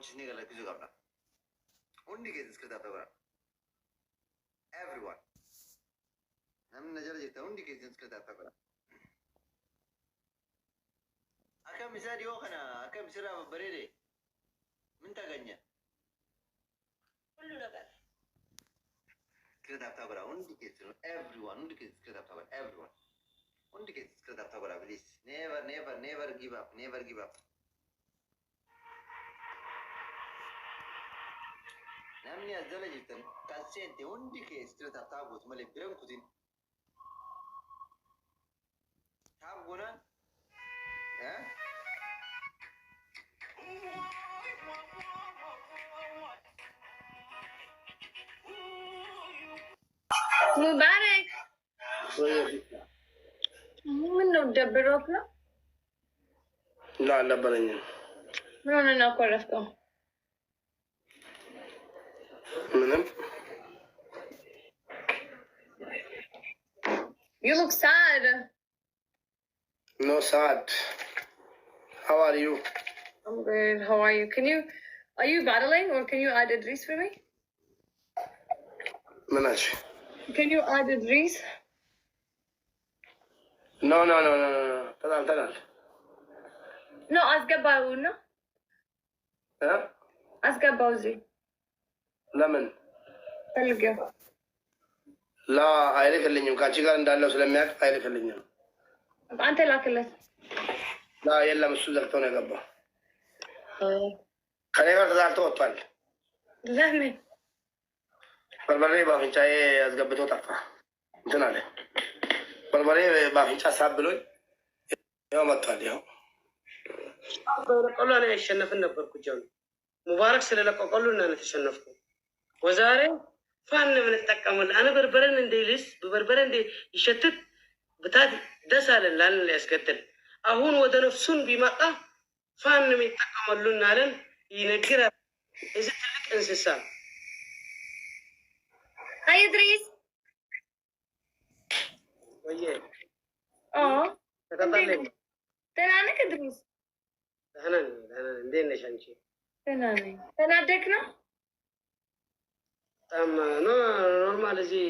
hojjetni galakkisuu qabna. Hundi keessa iskirtaaf ta'udha. Everyone. Namni na jala jirta hundi keessa iskirtaaf ta'udha. Akkam isaa dhiyoo kana akkam sirraa babbareede min taganya. Hullu ነገር iskirtaaf ta'udha hundi keessa everyone hundi keessa iskirtaaf ta'udha everyone. Hundi keessa iskirtaaf ta'udha please. Never give up. Never give up. Namni as jala jirtan kan seente hundi keessa iskirtaaf ta'uutu malee biran kutin. Taab gunaan ሙባረክ ምን ነው ደብሮክ ነው? አልነበረኝም። ምን ሆነ ነው ኮረፍከው? ምንም። You look sad. No sad. How are you? I'm good. How are you? Are you battling or can you add Idris for me? Manaj. Can you add Idris? No. Tadal. No, asgabaው ነው። asgabaው እዚህ ለምን ፈልገው? ላ አይልክልኝም። ከአንቺ ጋር እንዳለው ስለሚያውቅ አይልክልኝም። አንተ ላክለት። ላ የለም፣ እሱ ዘግቶ ነው የገባው። ከኔ ጋር ተዛልቶ ወጥቷል። ለምን? በርበሬ በአፍንጫዬ አስገብቶ ጠፋ። እንትን አለ በርበሬ በአፍንጫ ሳብ ብሎኝ ያው መጥቷል። ያው በቆሎ ላይ ያሸነፍን ነበርኩ። ጀው ሙባረክ ስለለቆቆሉ እና ተሸነፍኩ። ወዛሬ ፋን ምን ተጠቀመለ? አነ በርበረን እንደልስ በበርበረ እንደ ይሸትት ብታት ደስ አለን ላል ያስከተል አሁን ወደ ነፍሱን ቢመጣ ፋን ምን ተጠቀመሉና አለን ይነግራል። እዚህ ትልቅ እንስሳ Hi Idris. ወየ ተቀጣለ ደህና ነህ Idris? ደህና እንዴት ነሽ አንቺ? ደህና ነኝ። ተናደክ ነው? ኖርማል እዚህ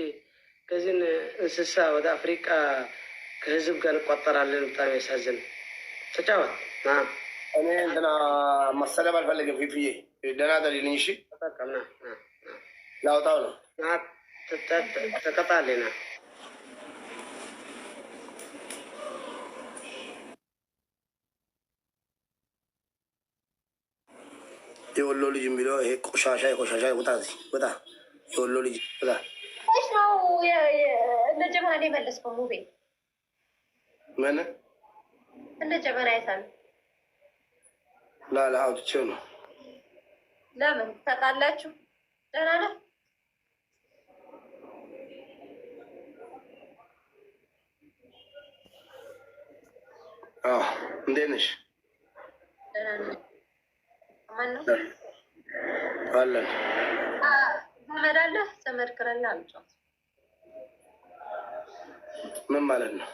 ከዚህን እንስሳ ወደ አፍሪቃ ከህዝብ ጋር እንቆጠራለን። በጣም ያሳዝን። ተጫወት ና እኔ እንትና መሰለብ አልፈልግም። ፊፍዬ ደህና ደሪልኝ። እሺ ተጠቀምና ላውጣው ነው ና ተቀጣለና የወሎ ልጅ የሚለው ይሄ ቆሻሻ ቦታ ቦታ የወሎ ልጅ ቦታ እሺ ነው እንደ ጀማኔ መለስከው ሙቤ ምን እንደ ጀማኔ አይሳል ላላ አውጥቼው ነው። ለምን ታውቃላችሁ? ደህና ነህ? እንዴት ነሽ? ደህና ነኝ። ማነው አለን? ዘመድ አለ? ዘመድ ከሌለ አልጫወት። ምን ማለት ነው?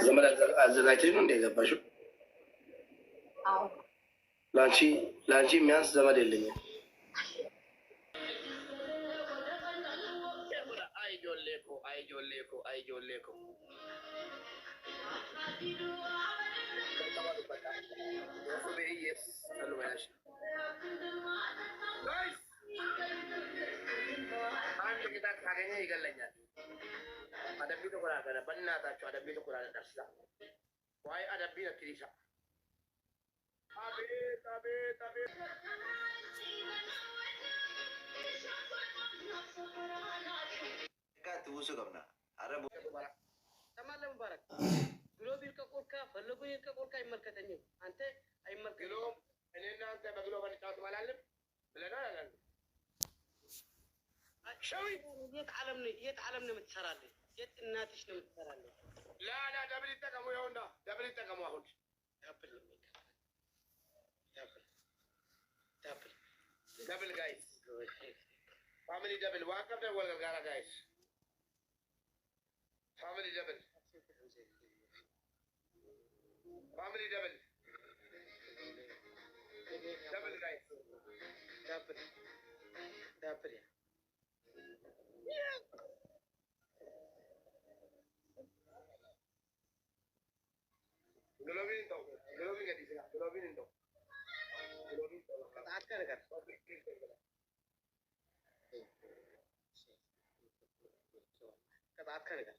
ዘመድ አዘጋጅተሽ ነው እንደ ገባሽው? አዎ። ላንቺ የሚያንስ ዘመድ የለኝም። አይጆሌኮ አንድ ቅጣት ካገኘ ይገለኛል። አደቢ ተቆራረጠ። በእናታችሁ አደቢ ተቆራረጠ። ዋይ አደቢ ነክሪሳ አቤት ጋት ውሱ ቀብና አረቡ ተማለ ሙባረክ ግሎቢል ከቆርካ ፈለጉኝ ከቆርካ አይመልከተኝም። አንተ አይመልከተኝም። እኔና አንተ በግሎባል ጫወት ማላለም ብለና ያላል ሸዊ የት ዓለም ነው የምትሰራለህ? የት እናትሽ ነው የምትሰራለህ? ላ ደብል ይጠቀሙ። ይኸውና ደብል ይጠቀሙ። አሁን ደብል ጋይስ ፋሚሊ ደብል ዋቀብ ደወል ጋራ ጋይስ ፋሚሊ ደብል ደብል دابل دابل يا Globin to. Globin ka di sila. Globin to. Globin to. قطعات كنغر قطعات كنغر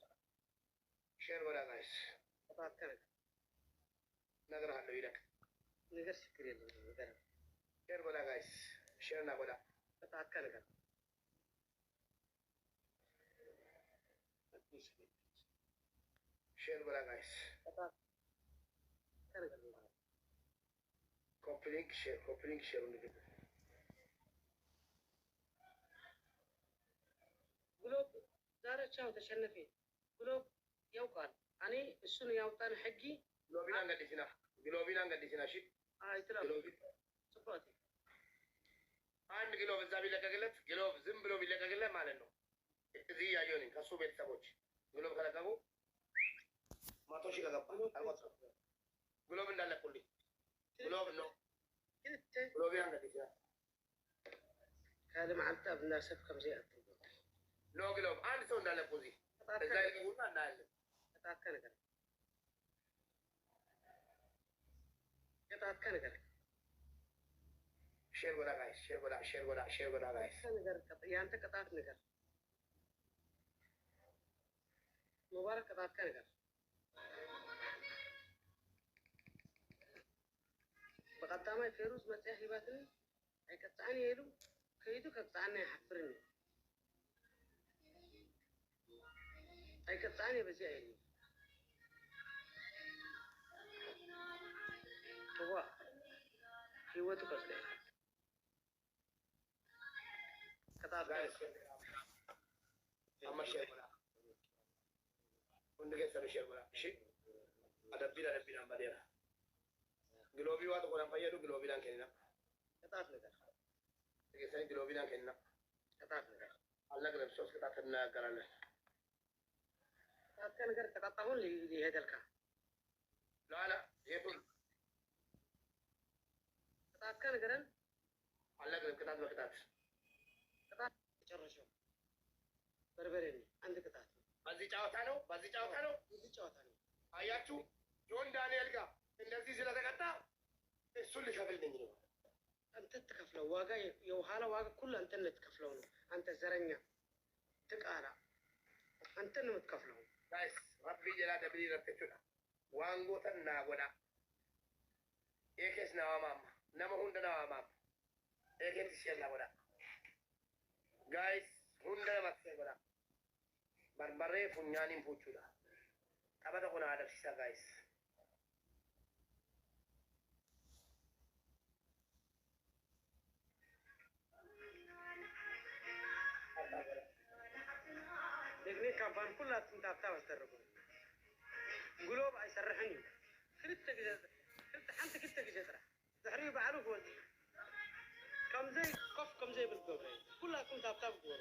Share wala guys. قطعات كنغر Nagar hallo ilak. نغر شكري نغر Share wala guys. Share na wala. قطعات كنغر Share wala guys. قطعات كنغر Copy link share undi. قلوب زارة شاو تشنفي قلوب يوقال أنا السنة يوطان حقي Globin ang di sina. Globin ang di sina shit. يتلعب Globin. صفاتي አንድ ኪሎ በዛ ቢለቀቅለት ኪሎ ዝም ብሎ ቢለቀቅለት ማለት ነው። እዚህ ያየሁኝ ከሱ ቤተሰቦች ግሎብ ከለቀቁ 100,000 ከገባ አልቆጥም። ግሎብ እንዳለቁልኝ ግሎብ ነው ግሎብ ያንገት ይችላል هذا مع التاب الناس كم زي ኖ ግሎብ አንድ ሰው እንዳለቁ እዚህ እዛ ይለቁና እናያለን። قطعات كنغر قطعات كنغر ሼር ጎዳ ጋይስ ሼር ጎዳ ጋይስ كنغر يعني أنت قطعات نغر مبارك قطعات كنغر بقدامي فيروز مسيح يباتني أي قطعني يلو كيدو قطعني يحفرني أي قطعني بزيعي هو هيوتو قصدي قطعات ጋይስ አማ ሼር ጎዳ ወንድገ ሰሩ ሼር ጎዳ እሺ አደቢና ማዲራ ግሎቢ ዋት ቆራን ፈየዱ ግሎቢላን ከኒና قطعات نغر ተገሰኝ ግሎቢላን ከኒና قطعات نغر አልነግረም ሶስት ቅጣት እናገራለን። قطعات كنغر تقطعون لي هذا الكا ላላ የቱን قطعات كنغرن አልነግረም ቅጣት በቅጣት قطعات ጨረሽው በርበሬ አንድ ቅጣት በዚህ ጨዋታ ነው እዚህ ጨዋታ ነው አያችሁ ጆን ዳንኤል ጋር እንደዚህ ስለተቀጣ እሱን ልከፍል ነኝ ነው አንተ ተከፍለው ዋጋ የኋላ ዋጋ ሁሉ አንተ ነው ተከፍለው ነው አንተ ዘረኛ ትቃራ አንተ ነው የምትከፍለው ጋይስ ረቢ ጀላ ደብሊ ረተቹና ዋንጎተና ጎዳ ኤኬስ ናዋማማ ነመ ሁንደ ናዋማማ ኤኬስ ሲያላ ጎዳ ጋይስ ሁንደ ማክሰ ጎዳ በርበሬ ፉኛኒን ፉቹዳ ቀበተ ኩና አደፍሲሳ ጋይስ ደግኔ ካምፓን ሁላችሁም ታብታብ አስደረጉ ግሎብ አይሰረሐኝ ክልተ ግዜ ክልተ ሓንቲ ክልተ ግዜ ጥራሕ ድሕሪ ባዕሉ ክወፅ ከምዘይ ኮፍ ከምዘይ ብል ገብረ ሁላችሁም ታብታብ ግበሩ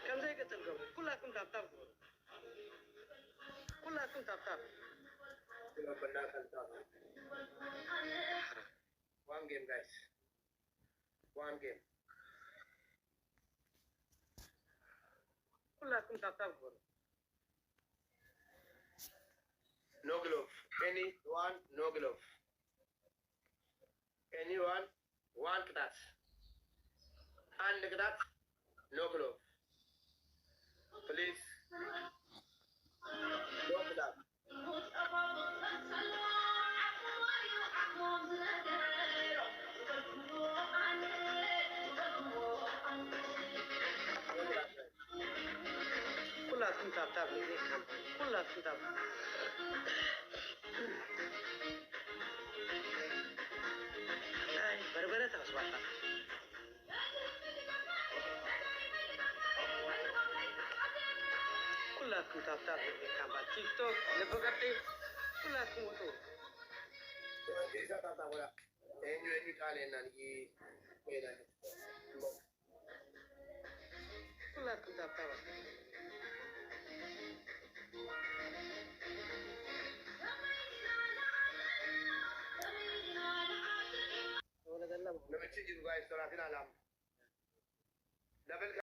ከምዘይ ቅፅል ገብሩ ሁላችሁም ታብታብ ግበሩ ሁላችሁም ታብታብ በና ከልታ ዋን ጌም ጋይስ ዋን ጌም ሁላችሁም ታብታብ ግበሩ no glove anyone no glove anyone one ቅጣት አንድ ቅጣት no glove please no ቅጣት ሁላችሁም ታብታብ ጊዜ ካምፓኒ ሁላችሁም ታብታብ አይ በርበሬ ታስዋጣ ሁላችሁም ታብታብ ጊዜ ካምፓኒ ቲክቶክ ልብቀጤ ሁላችሁም ወጡ isa tata wala enyu enyu kale nan yi wela ሁላችሁም ታብታብ ግን አላምንም።